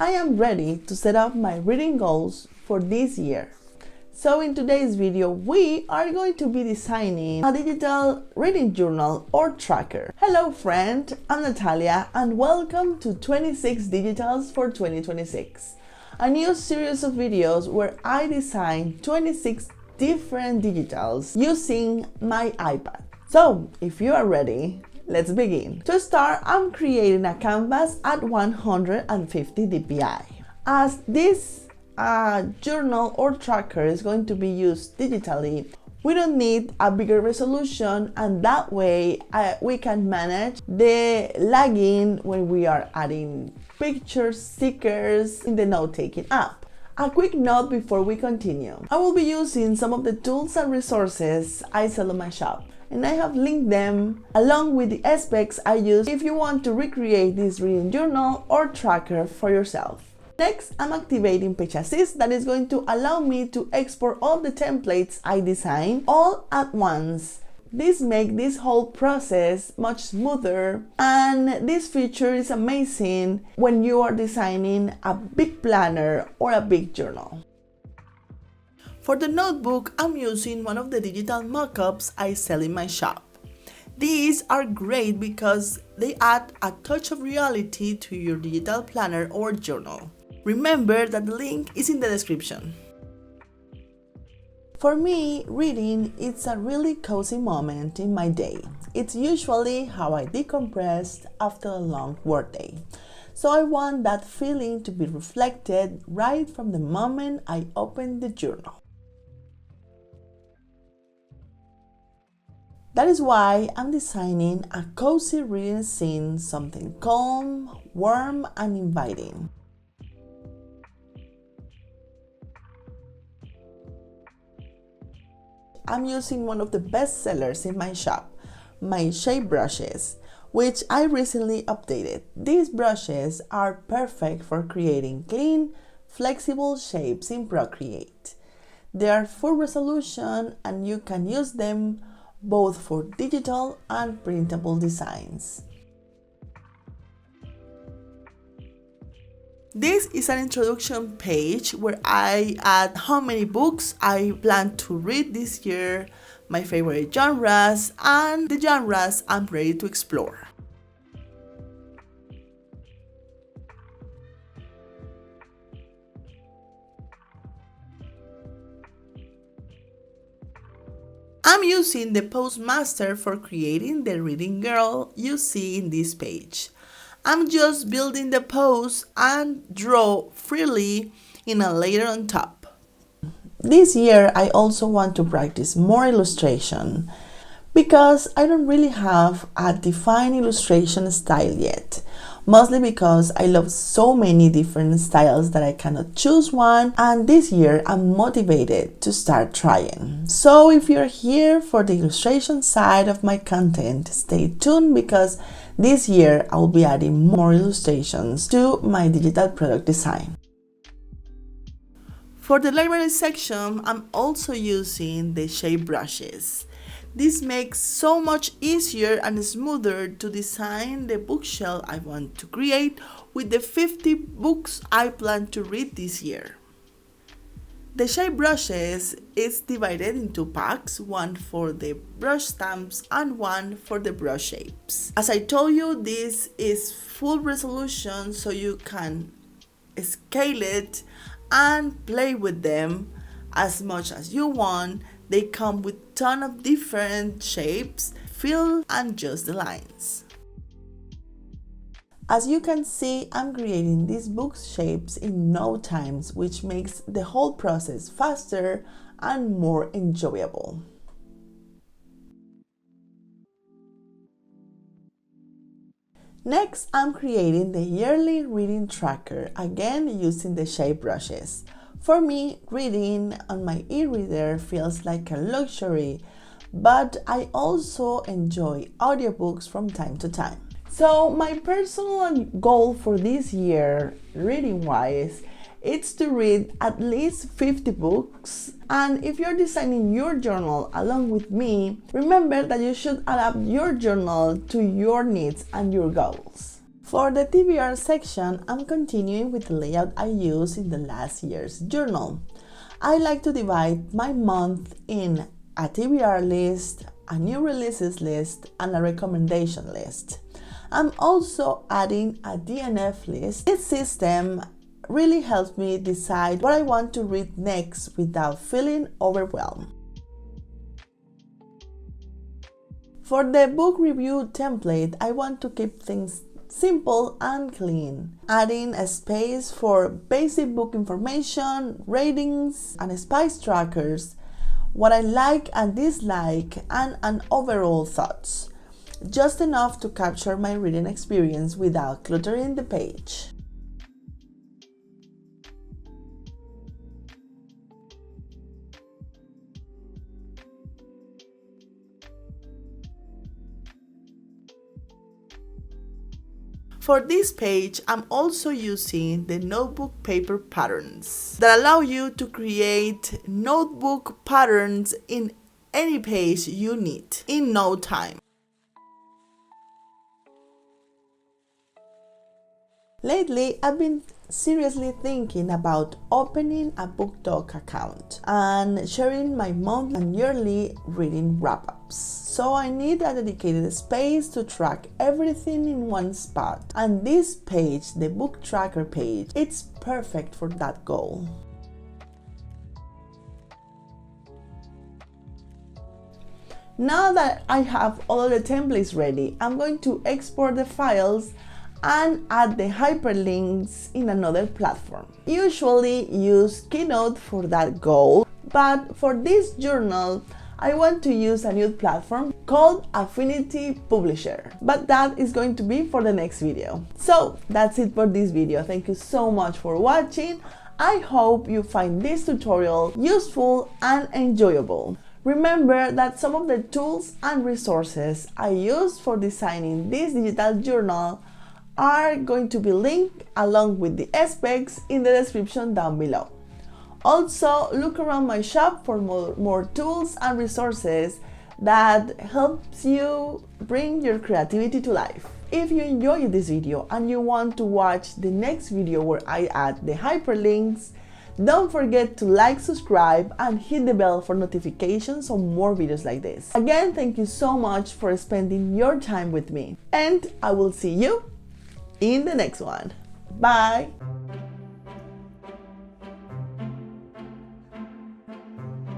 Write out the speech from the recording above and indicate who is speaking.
Speaker 1: I am ready to set up my reading goals for this year. So in today's video, we are going to be designing a digital reading journal or tracker. Hello friend, I'm Natalia and welcome to 26 Digitals for 2026. A new series of videos where I design 26 different digitals using my iPad. So if you are ready, let's begin. To start, I'm creating a canvas at 150 dpi. As this journal or tracker is going to be used digitally, we don't need a bigger resolution, and that way we can manage the lagging when we are adding pictures, stickers in the note-taking app. A quick note before we continue. I will be using some of the tools and resources I sell on my shop, and I have linked them along with the specs I use if you want to recreate this reading journal or tracker for yourself. Next, I'm activating Page Assist that is going to allow me to export all the templates I design all at once. This makes this whole process much smoother, and this feature is amazing when you are designing a big planner or a big journal. For the notebook, I'm using one of the digital mockups I sell in my shop. These are great because they add a touch of reality to your digital planner or journal. Remember that the link is in the description. For me, reading is a really cozy moment in my day. It's usually how I decompress after a long workday. So I want that feeling to be reflected right from the moment I open the journal. That is why I'm designing a cozy reading scene, something calm, warm, and inviting. I'm using one of the best sellers in my shop, my shape brushes, which I recently updated. These brushes are perfect for creating clean, flexible shapes in PROCREATE. They are full resolution and you can use them both for digital and printable designs. This is an introduction page where I add how many books I plan to read this year, my favorite genres, and the genres I'm ready to explore. I'm using the Postmaster for creating the reading girl you see in this page. I'm just building the pose and draw freely in a layer on top. This year I also want to practice more illustration because I don't really have a defined illustration style yet. Mostly because I love so many different styles that I cannot choose one, and this year I'm motivated to start trying. So if you're here for the illustration side of my content, stay tuned because this year I will be adding more illustrations to my digital product design. For the library section, I'm also using the shape brushes. This makes so much easier and smoother to design the bookshelf I want to create with the 50 books I plan to read this year. The shape brushes is divided into packs, one for the brush stamps and one for the brush shapes. As I told you, this is full resolution so you can scale it and play with them as much as you want. They come with a ton of different shapes, fill and just the lines. As you can see, I'm creating these book shapes in no time, which makes the whole process faster and more enjoyable. Next, I'm creating the yearly reading tracker, again using the shape brushes. For me, reading on my e-reader feels like a luxury, but I also enjoy audiobooks from time to time. So my personal goal for this year, reading-wise, is to read at least 50 books. And if you're designing your journal along with me, remember that you should adapt your journal to your needs and your goals. For the TBR section, I'm continuing with the layout I used in the last year's journal. I like to divide my month in a TBR list, a new releases list, and a recommendation list. I'm also adding a DNF list. This system really helps me decide what I want to read next without feeling overwhelmed. For the book review template, I want to keep things simple and clean, adding a space for basic book information, ratings, and spice trackers, what I like and dislike, and an overall thoughts. Just enough to capture my reading experience without cluttering the page. For this page, I'm also using the notebook paper patterns that allow you to create notebook patterns in any page you need in no time. Lately, I've been seriously thinking about opening a BookTok account and sharing my monthly and yearly reading wrap-ups. So I need a dedicated space to track everything in one spot. And this page, the book tracker page, it's perfect for that goal. Now that I have all the templates ready, I'm going to export the files and add the hyperlinks in another platform. Usually use Keynote for that goal, but for this journal, I want to use a new platform called Affinity Publisher, but that is going to be for the next video. So that's it for this video. Thank you so much for watching. I hope you find this tutorial useful and enjoyable. Remember that some of the tools and resources I used for designing this digital journal are going to be linked along with the specs in the description down below. Also, look around my shop for more tools and resources that helps you bring your creativity to life. If you enjoyed this video and you want to watch the next video where I add the hyperlinks, don't forget to like, subscribe, and hit the bell for notifications on more videos like this. Again, thank you so much for spending your time with me, and I will see you in the next one. Bye!